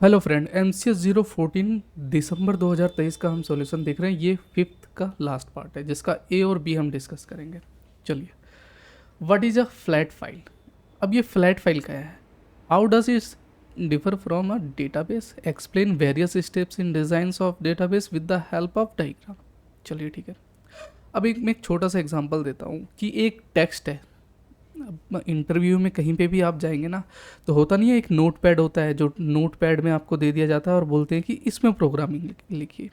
Hello friend, M C S 014 दिसंबर 2023 का हम सॉल्यूशन देख रहे हैं। ये फिफ्थ का लास्ट पार्ट है जिसका ए और बी हम डिस्कस करेंगे। चलिए, what is a flat file. अब ये फ्लैट फाइल क्या है, how does it differ from a database, explain various steps in designs of database with the help of diagram. चलिए ठीक है, अब मैं एक छोटा सा एग्जांपल देता हूँ कि एक टेक्स्ट है। अब इंटरव्यू में कहीं पे भी आप जाएंगे ना, तो होता नहीं है, एक नोट पैड होता है जो नोट पैड में आपको दे दिया जाता है और बोलते हैं कि इसमें प्रोग्रामिंग लिखिए।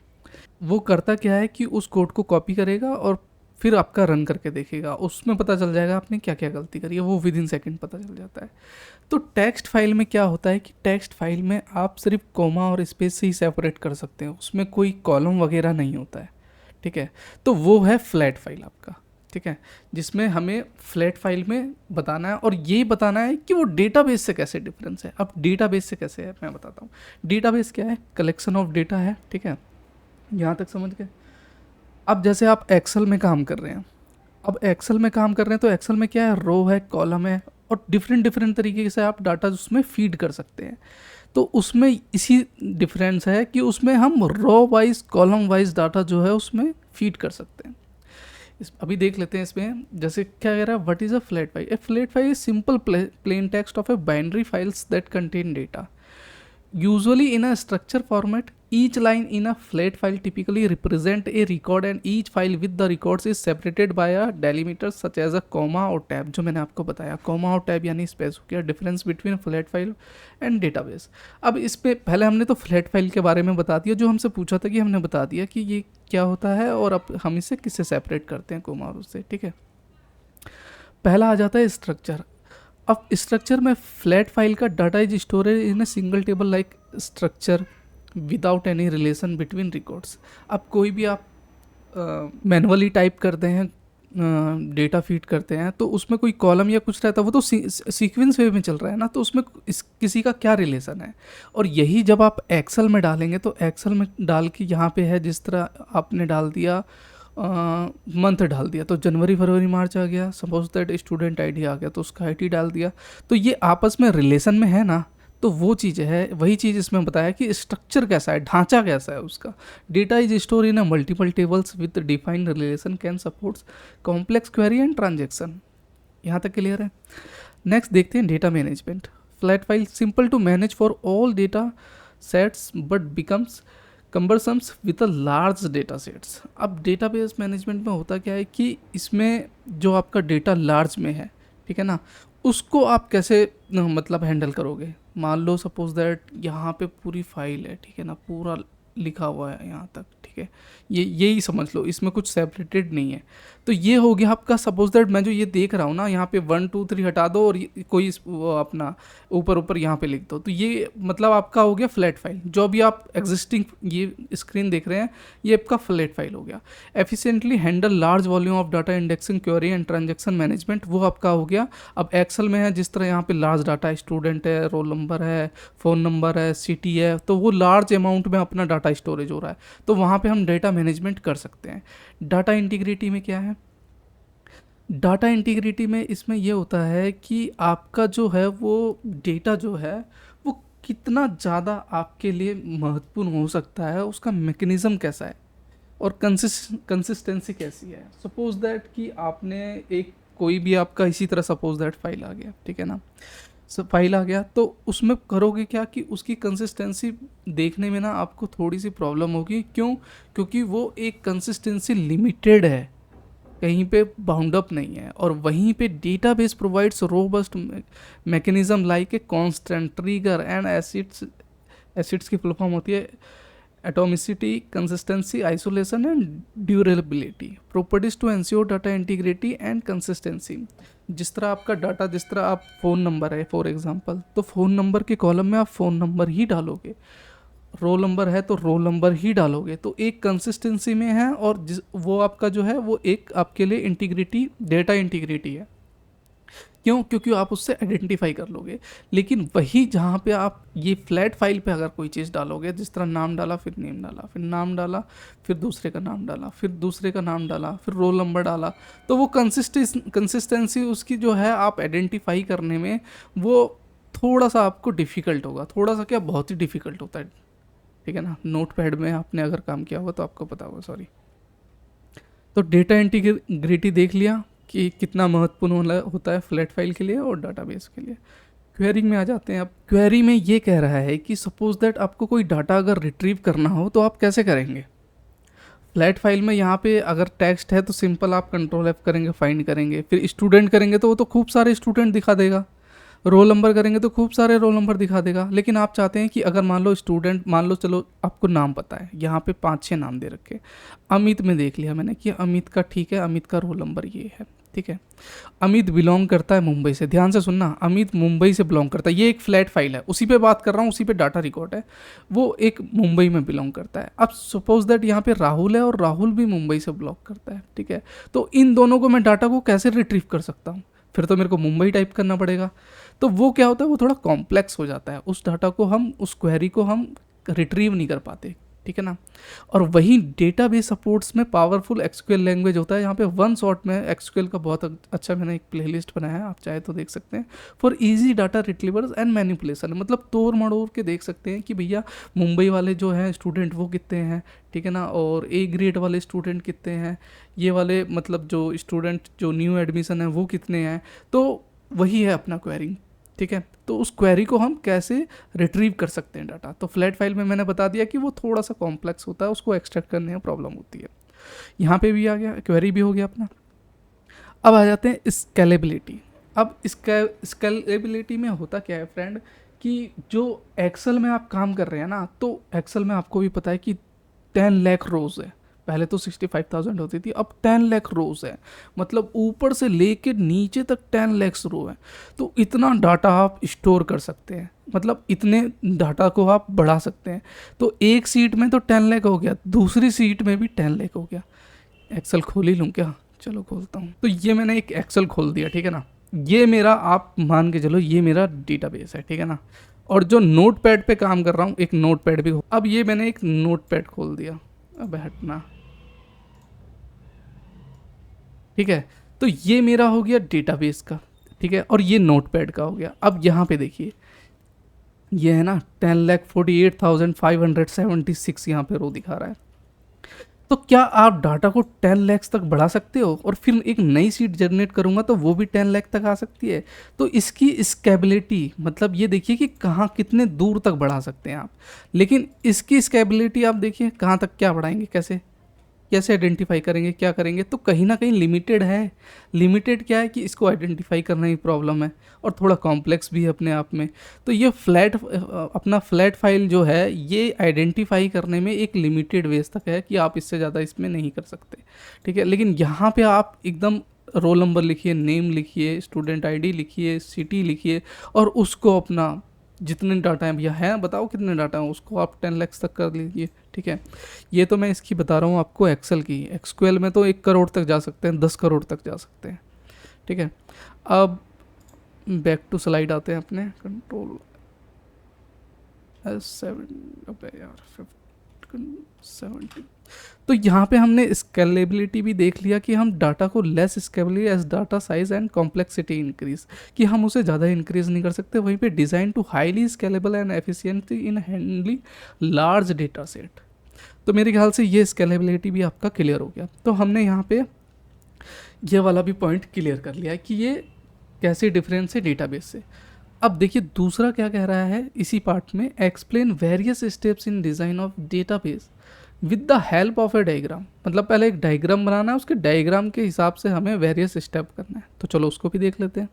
वो करता क्या है कि उस कोड को कॉपी करेगा और फिर आपका रन करके देखेगा, उसमें पता चल जाएगा आपने क्या क्या गलती करी है, वो विद इन सेकेंड पता चल जाता है। तो टेक्स्ट फाइल में क्या होता है कि टेक्स्ट फाइल में आप सिर्फ कोमा और स्पेस से ही सेपरेट कर सकते हैं, उसमें कोई कॉलम वगैरह नहीं होता है। ठीक है, तो वो है फ्लैट फाइल आपका। ठीक है, जिसमें हमें फ्लैट फाइल में बताना है और ये बताना है कि वो डेटाबेस से कैसे डिफरेंस है। अब डेटाबेस से कैसे है मैं बताता हूँ। डेटाबेस क्या है, कलेक्शन ऑफ डेटा है। ठीक है, यहाँ तक समझ गए। अब जैसे आप एक्सेल में काम कर रहे हैं, अब एक्सेल में काम कर रहे हैं तो एक्सेल में क्या है, रो है, कॉलम है और डिफरेंट डिफरेंट तरीके से आप डाटा उसमें फीड कर सकते हैं। तो उसमें इसी डिफरेंस है कि उसमें हम row wise column wise data जो है उसमें फीड कर सकते हैं। अभी देख लेते हैं इसमें, जैसे क्या कह रहा है, what is a flat file. A flat file is simple plain text of a binary files that contain data usually in a structure format. Each line in a flat file typically represent a record and each file with the records is separated by a delimiter such as a comma और tab। जो मैंने आपको बताया, comma और tab यानी space हो गया difference between flat file and database. अब इस पे पहले हमने तो फ्लैट फाइल के बारे में बता दिया, जो हमसे पूछा था कि हमने बता दिया कि ये क्या होता है और अब हम इसे किससे सेपरेट करते हैं, कोमा और उससे। ठीक है, पहला आ जाता है स्ट्रक्चर। अब स्ट्रक्चर में फ्लैट फाइल का data is storage in a single table like structure without any relation between records. अब कोई भी आप मैनुअली टाइप करते हैं, डेटा फीड करते हैं, तो उसमें कोई कॉलम या कुछ रहता है, वो तो सीक्वेंस वे में चल रहा है ना, तो उसमें किसी का क्या रिलेशन है। और यही जब आप एक्सेल में डालेंगे तो एक्सेल में डाल के यहाँ पे है, जिस तरह आपने डाल दिया मंथ डाल दिया तो जनवरी फरवरी मार्च आ गया, सपोज दैट स्टूडेंट आईडी आ गया तो उसका आईडी डाल दिया, तो ये आपस में रिलेशन में है ना। तो वो चीज़ है, वही चीज़ इसमें बताया कि स्ट्रक्चर कैसा है, ढांचा कैसा है उसका। Data is store in a multiple tables with defined relation can supports complex query and transaction. यहाँ तक क्लियर है। नेक्स्ट देखते हैं data management. Flat file simple to manage for all data sets but becomes cumbersomes with a large data sets. अब database management में होता क्या है कि इसमें जो आपका डेटा लार्ज में है, ठीक है ना, उसको आप कैसे मतलब हैंडल करोगे। मान लो सपोज दैट यहाँ पे पूरी फाइल है, ठीक है ना, पूरा लिखा हुआ है यहाँ तक, ठीक है, ये यही समझ लो, इसमें कुछ सेपरेटेड नहीं है। तो ये हो गया आपका, सपोज दैट मैं जो ये देख रहा हूँ ना, यहाँ पे 1 2 3 हटा दो और कोई वो अपना ऊपर ऊपर यहाँ पे लिख दो, तो ये मतलब आपका हो गया फ्लैट फाइल। जो भी आप एग्जिस्टिंग ये स्क्रीन देख रहे हैं, ये आपका फ्लैट फाइल हो गया। Efficiently handle large volume of data, indexing, query and transaction management, वो आपका हो गया। अब एक्सेल में है, जिस तरह यहाँ पे लार्ज डाटा है, स्टूडेंट है, रोल नंबर है, फ़ोन नंबर है, सिटी है, तो वो लार्ज अमाउंट में अपना डाटा स्टोरेज हो रहा है, तो वहाँ पे हम डेटा मैनेजमेंट कर सकते हैं। डाटा इंटीग्रिटी में क्या है, डाटा इंटीग्रिटी में इसमें ये होता है कि आपका जो है वो डेटा जो है वो कितना ज़्यादा आपके लिए महत्वपूर्ण हो सकता है, उसका मैकेनिज़्म कैसा है और कंसिस्टेंसी कैसी है। सपोज दैट कि आपने एक कोई भी आपका इसी तरह सपोज दैट फाइल आ गया, ठीक है ना, सब फाइल आ गया, तो उसमें करोगे क्या कि उसकी कंसिस्टेंसी देखने में ना आपको थोड़ी सी प्रॉब्लम होगी। क्यों? क्योंकि वो एक कंसिस्टेंसी लिमिटेड है, कहीं पे बाउंड अप नहीं है। और वहीं पे database provides robust mechanism like a constant trigger and acids की फुल फॉर्म होती है atomicity, consistency, isolation and durability, properties to ensure data integrity and consistency. जिस तरह आपका डाटा, जिस तरह आप फ़ोन नंबर है फॉर एग्जांपल, तो फ़ोन नंबर के कॉलम में आप फ़ोन नंबर ही डालोगे, रोल नंबर है तो रोल नंबर ही डालोगे, तो एक कंसिस्टेंसी में है। और वो आपका जो है वो एक आपके लिए इंटीग्रिटी, डेटा इंटीग्रिटी है। क्यों? क्योंकि आप उससे आइडेंटिफाई कर लोगे। लेकिन वही जहाँ पे आप ये फ्लैट फाइल पे अगर कोई चीज़ डालोगे, जिस तरह नाम डाला, फिर नेम डाला, फिर नाम डाला, फिर दूसरे का नाम डाला, फिर दूसरे का नाम डाला, फिर रोल नंबर डाला, तो वो कंसिस्टेंसी उसकी जो है आप आइडेंटिफाई करने में वो थोड़ा सा आपको डिफ़िकल्ट होगा, थोड़ा सा क्या बहुत ही डिफ़िकल्ट होता है, ठीक है ना। नोटपैड में आपने अगर काम किया होगा तो आपको पता होगा, सॉरी। तो डेटा इंटीग्रिटी देख लिया कि कितना महत्वपूर्ण होता है फ्लैट फाइल के लिए और डाटाबेस के लिए। क्वेरी में आ जाते हैं। अब क्वेरी में ये कह रहा है कि सपोज दैट आपको कोई डाटा अगर रिट्रीव करना हो तो आप कैसे करेंगे। फ्लैट फाइल में यहाँ पे अगर टेक्स्ट है तो सिंपल आप कंट्रोल F करेंगे, फाइंड करेंगे। फिर स्टूडेंट करेंगे तो वो तो खूब सारे स्टूडेंट दिखा देगा। रोल नंबर करेंगे तो खूब सारे रोल नंबर दिखा देगा। लेकिन आप चाहते हैं कि अगर मान लो स्टूडेंट, मान लो चलो आपको नाम पता है, यहाँ पे 5-6 नाम दे रखे। अमित में देख लिया मैंने कि अमित का, ठीक है, अमित का रोल नंबर ये है, ठीक है। अमित बिलोंग करता है मुंबई से, ध्यान से सुनना, अमित मुंबई से बिलोंग करता है। ये एक फ्लैट फाइल है, उसी पे बात कर रहा हूँ, उसी पे डाटा रिकॉर्ड है। वो एक मुंबई में बिलोंग करता है। अब सपोज दैट यहाँ पे राहुल है और राहुल भी मुंबई से बिलोंग करता है, ठीक है। तो इन दोनों को मैं डाटा को कैसे रिट्रीव कर सकता हूँ, फिर तो मेरे को मुंबई टाइप करना पड़ेगा। तो वो क्या होता है, वो थोड़ा कॉम्प्लेक्स हो जाता है। उस डाटा को हम, उस क्वेरी को हम रिट्रीव नहीं कर पाते, ठीक है ना। और वही डेटाबेस सपोर्ट्स में पावरफुल एक्सक्यूएल लैंग्वेज होता है। यहाँ पे वन शॉट में एक्सक्यूएल का बहुत अच्छा मैंने एक प्लेलिस्ट बनाया है, आप चाहे तो देख सकते हैं। For easy data retrievers and manipulation, मतलब तोड़ मड़ोड़ के देख सकते हैं कि भैया मुंबई वाले जो हैं स्टूडेंट वो कितने हैं, ठीक है ना, और ए ग्रेड वाले स्टूडेंट कितने हैं, ये वाले मतलब जो स्टूडेंट जो न्यू एडमिशन है वो कितने हैं। तो वही है अपना क्वेरी, ठीक है। तो उस क्वेरी को हम कैसे रिट्रीव कर सकते हैं डाटा। तो फ्लैट फाइल में मैंने बता दिया कि वो थोड़ा सा कॉम्प्लेक्स होता है, उसको एक्सट्रैक्ट करने में प्रॉब्लम होती है। यहाँ पे भी आ गया, क्वेरी भी हो गया अपना। अब आ जाते हैं स्केलेबिलिटी। अब स्केलेबिलिटी में होता क्या है फ्रेंड, कि जो एक्सेल में आप काम कर रहे हैं ना, तो एक्सेल में आपको भी पता है कि 10 लाख रोज है। पहले तो 65,000 होती थी, अब 10 लाख रोज है। मतलब ऊपर से लेके नीचे तक 10 लाख रो है। तो इतना डाटा आप स्टोर कर सकते हैं, मतलब इतने डाटा को आप बढ़ा सकते हैं। तो एक सीट में तो 10 लाख हो गया, दूसरी सीट में भी 10 लाख हो गया। एक्सेल खोल ही लूँ क्या, चलो खोलता हूँ। तो ये मैंने एक एक्सेल खोल दिया, ठीक है ना। ये मेरा, आप मान के चलो ये मेरा डेटाबेस है, ठीक है ना। और जो नोटपैड पे काम कर रहा हूँ, एक नोटपैड भी, अब ये मैंने एक नोटपैड खोल दिया। अब हटना, ठीक है। तो ये मेरा हो गया डेटाबेस का, ठीक है, और ये नोटपैड का हो गया। अब यहाँ पे देखिए, ये है ना 10,48,576 यहाँ पे रो दिखा रहा है। तो क्या आप डाटा को 10 लाख तक बढ़ा सकते हो, और फिर एक नई सीट जनरेट करूंगा तो वो भी 10 लाख तक आ सकती है। तो इसकी स्केबिलिटी, मतलब ये देखिए कि कहाँ कितने दूर तक बढ़ा सकते हैं आप। लेकिन इसकी स्केबिलिटी आप देखिए कहाँ तक, क्या बढ़ाएंगे, कैसे कैसे आइडेंटिफाई करेंगे, क्या करेंगे। तो कहीं ना कहीं लिमिटेड है। लिमिटेड क्या है कि इसको आइडेंटिफाई करना ही प्रॉब्लम है, और थोड़ा कॉम्प्लेक्स भी है अपने आप में। तो ये अपना फ्लैट फाइल जो है, ये आइडेंटिफाई करने में एक लिमिटेड वेज तक है कि आप इससे ज़्यादा इसमें नहीं कर सकते, ठीक है। लेकिन यहाँ पे आप एकदम रोल नंबर लिखिए, नेम लिखिए, स्टूडेंट आईडी लिखिए, सिटी लिखिए, और उसको अपना जितने डाटा हैं भैया हैं, बताओ कितने डाटा हैं, उसको आप 10 लाख तक कर लीजिए, ठीक है। ये तो मैं इसकी बता रहा हूँ आपको एक्सेल की। एक्सक्यूएल में तो 1 करोड़ तक जा सकते हैं, 10 करोड़ तक जा सकते हैं, ठीक है। अब बैक टू स्लाइड आते हैं अपने, कंट्रोल S7, अबे यार 70। तो यहाँ पे हमने स्केलेबिलिटी भी देख लिया कि हम डाटा को less scalably as data size and complexity increase, कि हम उसे ज़्यादा इंक्रीज नहीं कर सकते। वहीं पे design to highly scalable and efficiency in handling large data set. तो मेरे ख्याल से ये स्केलेबिलिटी भी आपका क्लियर हो गया। तो हमने यहाँ पे ये वाला भी पॉइंट क्लियर कर लिया है कि ये कैसे डिफरेंस है डेटाबेस से। अब देखिए दूसरा क्या कह रहा है इसी पार्ट में, explain various steps in design of database with the help of A diagram. मतलब पहले एक डायग्राम बनाना है, उसके डायग्राम के हिसाब से हमें वेरियस स्टेप करना है। तो चलो उसको भी देख लेते हैं।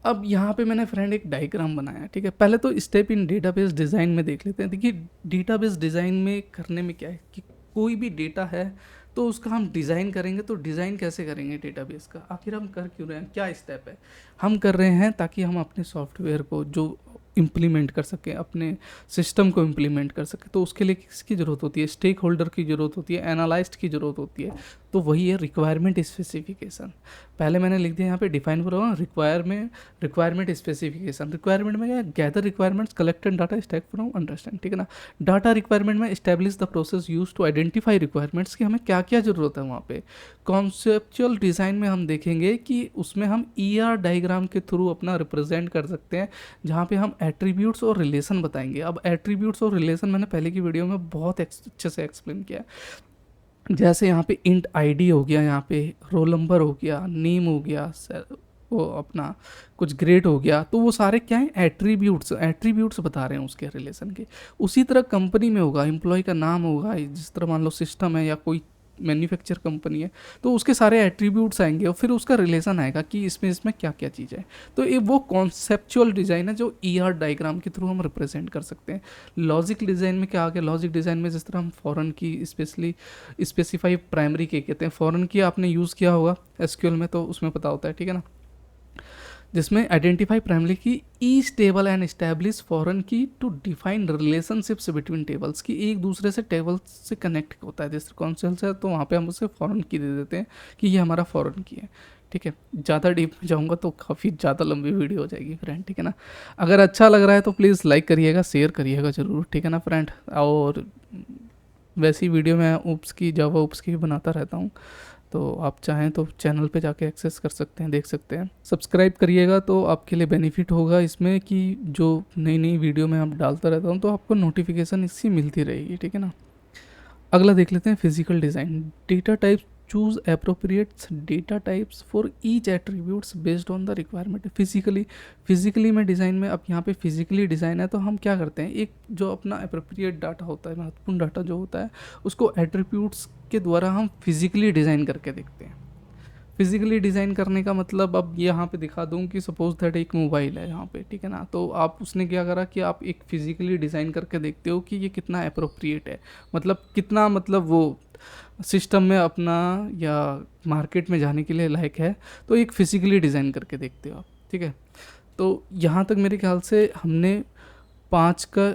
अब यहाँ पे मैंने फ्रेंड एक डायग्राम बनाया है, ठीक है। पहले तो स्टेप इन डेटाबेस डिज़ाइन में देख लेते हैं। देखिए डेटाबेस डिज़ाइन में करने में क्या है कि कोई भी डेटा है तो उसका हम डिज़ाइन करेंगे। तो डिज़ाइन कैसे करेंगे डेटाबेस का, आखिर हम कर क्यों रहे हैं, क्या स्टेप है। हम कर रहे हैं ताकि हम अपने सॉफ्टवेयर को जो इम्प्लीमेंट कर सकें, अपने सिस्टम को इम्प्लीमेंट कर सकें। तो उसके लिए किसकी ज़रूरत होती है, स्टेक होल्डर की ज़रूरत होती है, एनालाइस्ट की ज़रूरत होती है। तो वही है रिक्वायरमेंट स्पेसिफिकेशन। पहले मैंने लिख दिया यहाँ पे define program requirement specification. Requirement में क्या, gather requirements, collected data, stack from, understand, ठीक है ना। डाटा रिक्वायरमेंट में establish the process use to identify requirements, कि हमें क्या क्या ज़रूरत है वहाँ पे। कॉन्सेप्चुअल डिज़ाइन में हम देखेंगे कि उसमें हम ER डायग्राम के थ्रू अपना रिप्रेजेंट कर सकते हैं, जहाँ पे हम एट्रीब्यूट्स और रिलेशन बताएंगे। अब एट्रीब्यूट्स और रिलेशन मैंने पहले की वीडियो में बहुत अच्छे से एक्सप्लेन किया है। जैसे यहाँ पे इंट ID हो गया, यहाँ पे रोल नंबर हो गया, नेम हो गया, वो अपना कुछ ग्रेड हो गया, तो वो सारे क्या हैं, एट्रीब्यूट्स बता रहे हैं उसके रिलेशन के। उसी तरह कंपनी में होगा, एम्प्लॉय का नाम होगा, जिस तरह मान लो सिस्टम है या कोई मैन्युफैक्चर कंपनी है, तो उसके सारे एट्रीब्यूट्स आएंगे और फिर उसका रिलेशन आएगा कि इसमें क्या क्या चीज़ है। तो ये वो कॉन्सेप्चुअल डिज़ाइन है जो ER डायग्राम के थ्रू हम रिप्रेजेंट कर सकते हैं। लॉजिक डिज़ाइन में क्या आ गया, लॉजिक डिज़ाइन में जिस तरह हम फॉरेन की स्पेशली स्पेसिफाई प्राइमरी के कहते हैं, फॉरेन की आपने यूज़ किया होगा SQL में, तो उसमें पता होता है, ठीक है ना, जिसमें identify primary key each table and establish foreign key to define relationships between tables, की एक दूसरे से टेबल्स से कनेक्ट होता है। जैसे कॉन्सेप्ट है तो वहाँ पे हम उसे फॉरेन की दे देते हैं कि ये हमारा फॉरेन की है, ठीक है। ज़्यादा डीप में जाऊँगा तो काफ़ी ज़्यादा लंबी वीडियो हो जाएगी फ्रेंड, ठीक है ना। अगर अच्छा लग रहा है तो प्लीज़ लाइक करिएगा, शेयर करिएगा ज़रूर, ठीक है ना फ्रेंड। और वैसी वीडियो मैं ऊप्स की, जावा ऊप्स की भी बनाता रहता हूँ, तो आप चाहें तो चैनल पे जाके एक्सेस कर सकते हैं, देख सकते हैं। सब्सक्राइब करिएगा तो आपके लिए बेनिफिट होगा इसमें कि जो नई नई वीडियो मैं आप डालता रहता हूँ तो आपको नोटिफिकेशन इसकी मिलती रहेगी, ठीक है ना। अगला देख लेते हैं physical design. Data types, choose appropriate data types for each attributes based on the requirement. Physically में डिज़ाइन में, अब यहाँ पे फिजिकली डिज़ाइन है तो हम क्या करते हैं, एक जो अपना अप्रोप्रिएट डाटा होता है, महत्वपूर्ण डाटा जो होता है, उसको एट्रीब्यूट्स के द्वारा हम फिजिकली डिज़ाइन करके देखते हैं। फिजिकली डिज़ाइन करने का मतलब, अब यहाँ पे दिखा दूँ कि सपोज दैट एक मोबाइल है यहाँ पे, ठीक है ना, तो आप उसने क्या करा कि आप एक फिजिकली डिज़ाइन करके देखते हो कि ये कितना अप्रोप्रिएट है, मतलब कितना, मतलब वो सिस्टम में अपना या मार्केट में जाने के लिए लायक है, तो एक फिजिकली डिज़ाइन करके देखते हो आप, ठीक है। तो यहाँ तक मेरे ख्याल से हमने 5 का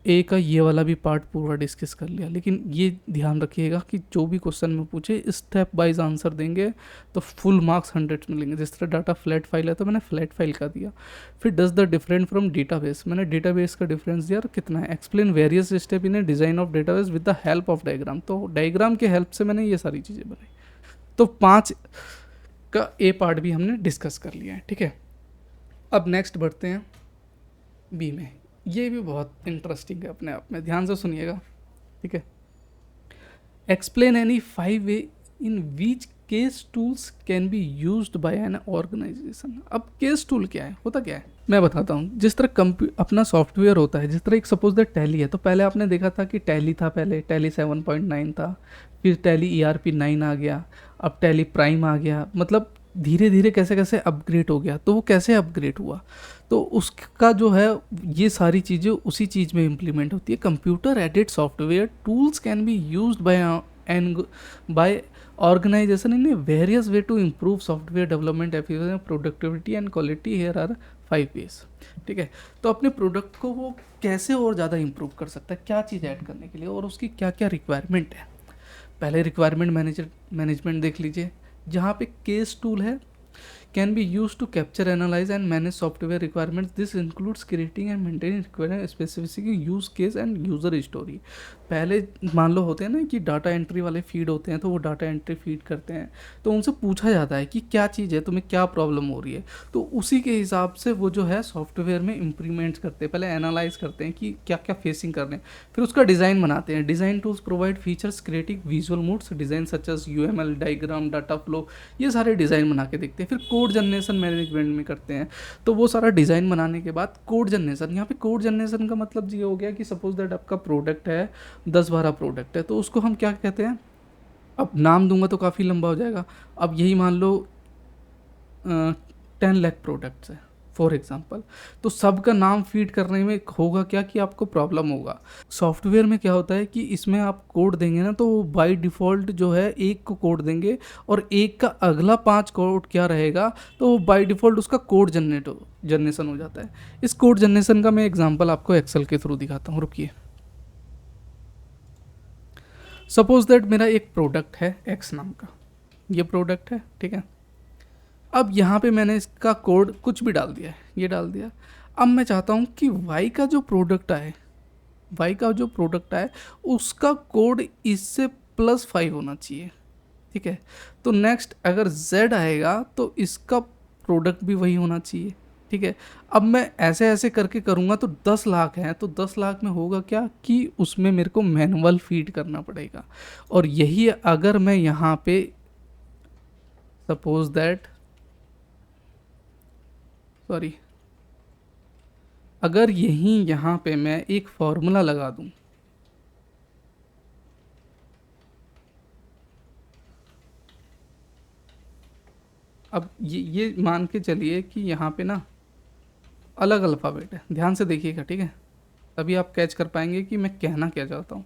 ए का ये वाला भी पार्ट पूरा डिस्कस कर लिया। लेकिन ये ध्यान रखिएगा कि जो भी क्वेश्चन में पूछे स्टेप वाइज आंसर देंगे तो फुल मार्क्स 100 मिलेंगे। जिस तरह डाटा फ्लैट फाइल है तो मैंने फ्लैट फाइल का दिया। फिर does the different from database, मैंने डेटाबेस का डिफरेंस दिया कितना है। Explain various step in A design of database with the help of diagram, तो डायग्राम के हेल्प से मैंने ये सारी चीज़ें बनाई। तो 5 का ए पार्ट भी हमने डिस्कस कर लिया है, ठीक है। अब नेक्स्ट बढ़ते हैं बी में। ये भी बहुत इंटरेस्टिंग है अपने आप में, ध्यान से सुनिएगा, ठीक है। Explain any 5 way in which case tools can be used by an organization. अब केस टूल क्या है, होता क्या है, मैं बताता हूँ। जिस तरह अपना सॉफ्टवेयर होता है, जिस तरह एक सपोज दैट टैली है, तो पहले आपने देखा था कि टैली था, पहले टैली 7.9 था, फिर टैली ERP 9 आ गया, अब टैली प्राइम आ गया। मतलब धीरे धीरे कैसे कैसे अपग्रेड हो गया। तो वो कैसे अपग्रेड हुआ, तो उसका जो है ये सारी चीज़ें उसी चीज़ में इम्प्लीमेंट होती है। Computer aided software tools can be used by organization in a various way to improve software development efficiency, productivity and quality. Here are 5 ways, ठीक है। तो अपने प्रोडक्ट को वो कैसे और ज़्यादा इम्प्रूव कर सकता है, क्या चीज़ ऐड करने के लिए, और उसकी क्या क्या रिक्वायरमेंट है। पहले रिक्वायरमेंट मैनेजमेंट देख लीजिए, जहाँ पे केस टूल है, can be use to capture, analyze and manage software requirements. This includes creating and maintaining requirement specific use case and user story. पहले मान लो होते हैं ना कि डाटा एंट्री वाले फीड होते हैं, तो वो डाटा एंट्री फीड करते हैं, तो उनसे पूछा जाता है कि क्या चीज़ है, तुम्हें क्या प्रॉब्लम हो रही है, तो उसी के हिसाब से वो जो है सॉफ्टवेयर में इम्प्लीमेंट्स करते हैं। पहले एनालाइज करते हैं कि क्या क्या फेसिंग कर रहे हैं, फिर उसका डिज़ाइन बनाते हैं। Design tools provide features creative visual moods design such as UML diagram, data flow, ये सारे डिज़ाइन बना के देखते हैं। फिर कोड जनरेशन मैनेजमेंट में करते हैं, तो वो सारा डिज़ाइन बनाने के बाद कोड जनरेशन। यहाँ पे कोड जनरेशन का मतलब ये हो गया कि सपोज दैट आपका प्रोडक्ट है, 10-12 प्रोडक्ट है, तो उसको हम क्या कहते हैं, अब नाम दूंगा तो काफ़ी लंबा हो जाएगा। अब यही मान लो 10 लाख प्रोडक्ट्स है फॉर एग्जांपल, तो सबका नाम फीड करने में होगा क्या कि आपको प्रॉब्लम होगा। सॉफ्टवेयर में क्या होता है कि इसमें आप कोड देंगे ना, तो वो बाय डिफ़ॉल्ट जो है एक को कोड देंगे, और एक का अगला 5 कोड क्या रहेगा, तो बाय डिफ़ॉल्ट उसका कोड जनरेशन हो जाता है। इस कोड जनरेशन का मैं एग्जाम्पल आपको एक्सेल के थ्रू दिखाता हूँ, रुकिए। सपोज दैट मेरा एक प्रोडक्ट है एक्स नाम का, ये प्रोडक्ट है, ठीक है। अब यहाँ पे मैंने इसका कोड कुछ भी डाल दिया है, ये डाल दिया। अब मैं चाहता हूँ कि वाई का जो प्रोडक्ट आए, वाई का जो प्रोडक्ट आए उसका कोड इससे +5 होना चाहिए, ठीक है। तो नेक्स्ट अगर z आएगा तो इसका प्रोडक्ट भी वही होना चाहिए, ठीक है। अब मैं ऐसे ऐसे करके करूँगा तो 10 लाख हैं, तो 10 लाख में होगा क्या कि उसमें मेरे को मैनुअल फीड करना पड़ेगा। और यही अगर मैं यहाँ पे सपोज दैट सॉरी अगर यही यहाँ पे मैं एक फॉर्मूला लगा दूँ, अब ये मान के चलिए कि यहाँ पे ना अलग अल्फ़ाबेट है, ध्यान से देखिएगा, ठीक है, तभी आप कैच कर पाएंगे कि मैं कहना क्या चाहता हूँ।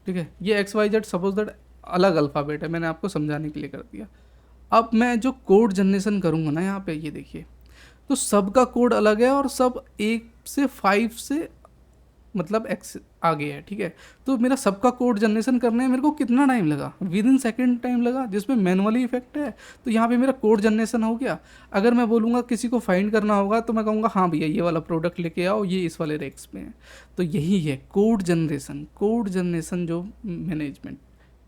ठीक है, ये XYZ सपोज दैट अलग अल्फ़ाबेट है, मैंने आपको समझाने के लिए कर दिया। अब मैं जो कोड जनरेशन करूँगा ना यहाँ पे, ये देखिए, तो सबका कोड अलग है और सब 1 से 5 से मतलब एक्स आगे है, ठीक है। तो मेरा सबका कोड जनरेशन करने में मेरे को कितना टाइम लगा, विद इन सेकेंड टाइम लगा, जिसमें मैनुअली इफेक्ट है। तो यहाँ पे मेरा कोड जनरेशन हो गया। अगर मैं बोलूँगा किसी को फाइंड करना होगा तो मैं कहूँगा हाँ भैया ये वाला प्रोडक्ट लेके आओ, ये इस वाले रेक्स में है। तो यही है कोड जनरेशन जो मैनेजमेंट,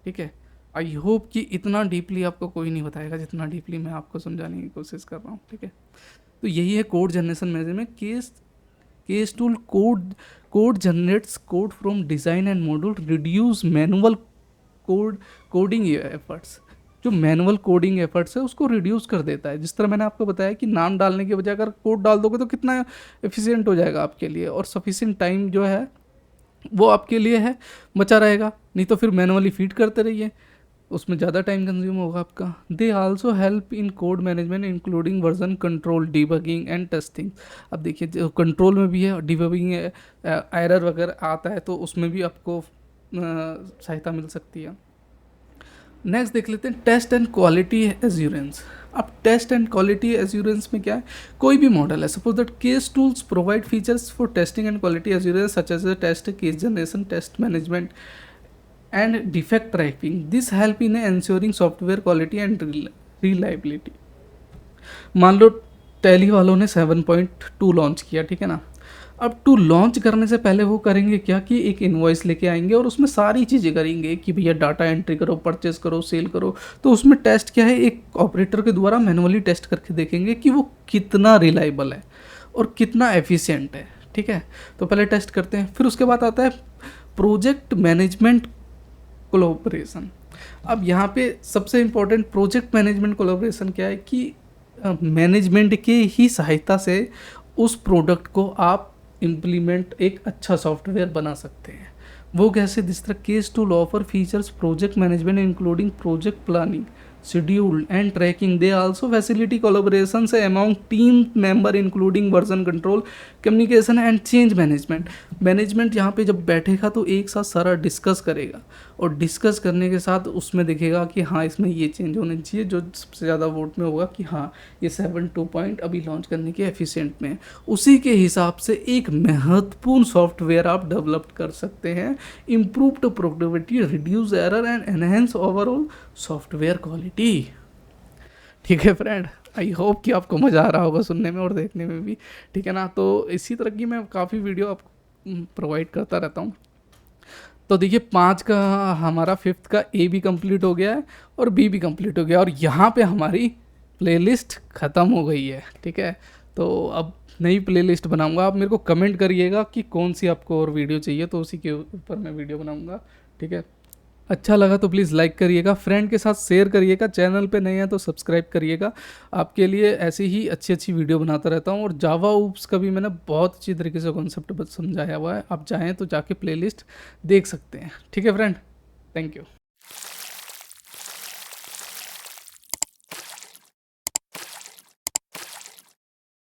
ठीक है। आई होप कि इतना डीपली आपको कोई नहीं बताएगा जितना डीपली मैं आपको समझाने की कोशिश कर रहा हूँ, ठीक है। तो यही है code generation management. Case tool code generates code from design and module, reduce manual coding efforts. जो मैनुअल कोडिंग एफर्ट्स है उसको रिड्यूस कर देता है। जिस तरह मैंने आपको बताया कि नाम डालने के बजाय अगर कोड डाल दोगे तो कितना एफिशिएंट हो जाएगा आपके लिए, और सफिशिएंट टाइम जो है वो आपके लिए है बचा रहेगा। नहीं तो फिर मैनुअली फीड करते रहिए, उसमें ज़्यादा टाइम कंज्यूम होगा आपका। They also help in code management including version control, debugging and testing. अब देखिए जो कंट्रोल में भी है, डिबगिंग है, एरर वगैरह आता है तो उसमें भी आपको सहायता मिल सकती है। नेक्स्ट देख लेते हैं टेस्ट एंड क्वालिटी एश्योरेंस। अब टेस्ट एंड क्वालिटी एश्योरेंस में क्या है, कोई भी मॉडल है, suppose that case tools provide features for testing and quality assurance such as test case generation, test management and defect tracking. This help in ensuring software quality and reliability. मान लो tally वालों ने 7.2 launch किया, ठीक है ना। अब to launch करने से पहले वो करेंगे क्या कि एक इनवॉइस लेके आएंगे और उसमें सारी चीज़ें करेंगे कि भैया डाटा एंट्री करो, परचेस करो, सेल करो। तो उसमें टेस्ट क्या है, एक ऑपरेटर के द्वारा मैनुअली टेस्ट करके देखेंगे कि वो कितना रिलायबल है और कितना एफिशिएंट है, ठीक है। तो पहले टेस्ट करते हैं, फिर उसके बाद आता है प्रोजेक्ट मैनेजमेंट कोलैबोरेशन। अब यहाँ पे सबसे इम्पोर्टेंट प्रोजेक्ट मैनेजमेंट कोलैबोरेशन क्या है कि मैनेजमेंट के ही सहायता से उस प्रोडक्ट को आप इम्प्लीमेंट एक अच्छा सॉफ्टवेयर बना सकते हैं। वो कैसे, दिस तरह case tool offer features project management including project planning, schedule and tracking. They also facilitate collaborations among team member including version control, communication and change management. Management यहाँ पे जब बैठेगा तो एक साथ सारा डिस्कस करेगा और डिस्कस करने के साथ उसमें देखेगा कि हाँ इसमें ये चेंज होने चाहिए, जो सबसे ज़्यादा वोट में होगा कि हाँ ये 7.2 पॉइंट अभी लॉन्च करने के एफिशिएंट में है, उसी के हिसाब से एक महत्वपूर्ण सॉफ्टवेयर आप डेवलप कर सकते हैं। Improved productivity, reduce error and enhance overall software quality. ठीक है फ्रेंड, आई होप कि आपको मज़ा आ रहा होगा सुनने में और देखने में भी, ठीक है ना। तो इसी तरह की मैं काफ़ी वीडियो आपको प्रोवाइड करता रहता हूँ। तो देखिए 5 का हमारा 5th का ए भी कंप्लीट हो गया है और बी भी कंप्लीट हो गया, और यहाँ पे हमारी प्लेलिस्ट ख़त्म हो गई है, ठीक है। तो अब नई प्लेलिस्ट बनाऊंगा, आप मेरे को कमेंट करिएगा कि कौन सी आपको और वीडियो चाहिए, तो उसी के ऊपर मैं वीडियो बनाऊंगा, ठीक है। अच्छा लगा तो प्लीज़ लाइक करिएगा, फ्रेंड के साथ शेयर करिएगा, चैनल पे नए हैं तो सब्सक्राइब करिएगा। आपके लिए ऐसी ही अच्छी अच्छी वीडियो बनाता रहता हूँ। और जावा ऊप्स का भी मैंने बहुत अच्छी तरीके से कॉन्सेप्ट समझाया हुआ है, आप चाहें तो जाके प्लेलिस्ट देख सकते हैं, ठीक है फ्रेंड। Thank you.